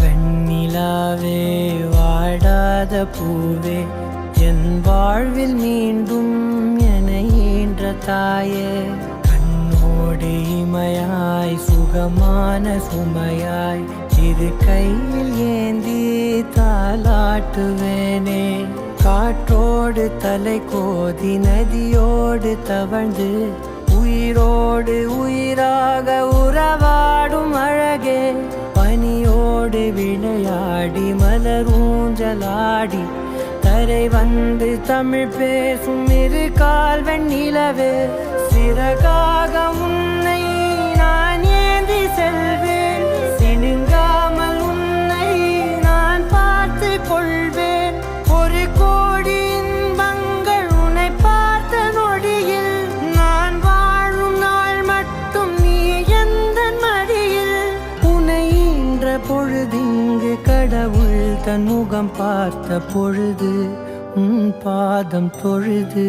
வெண்ணிலாவே வாடாத பூவே என் வாழ்வில் மீண்டும் என ஈன்ற தாயே கண்ணோடு இமையாய் சுகமான சுமையாய் இரு கையில் ஏந்தி தாலாட்டுவேனே காற்றோடு தலை கோதி நதியோடு தவழ்ந்து உயிரோடு உயிராக உறவாடும் அழகே பனியோடு விளையாடி மலர் ஊஞ்சலாடி கரை வந்து தமிழ் பேசும் இரு கால் வெண்ணிலவே சிறகாக உன்னை நான் ஏந்தி செல்வேன் சினுங்காமல் உன்னை நான் பார்த்து கொள்வேன் ஒரு கோடி இன்பங்கள் உன்னை பார்த்த நொடியில் நான் வாழும் நாள் மட்டும் நீ எந்த மடியில் உன்னை ஈன்ற பொழுதிங்கு கடவுள் தன் முகம் பார்த்த பொழுது உன் பாதம் தொழுது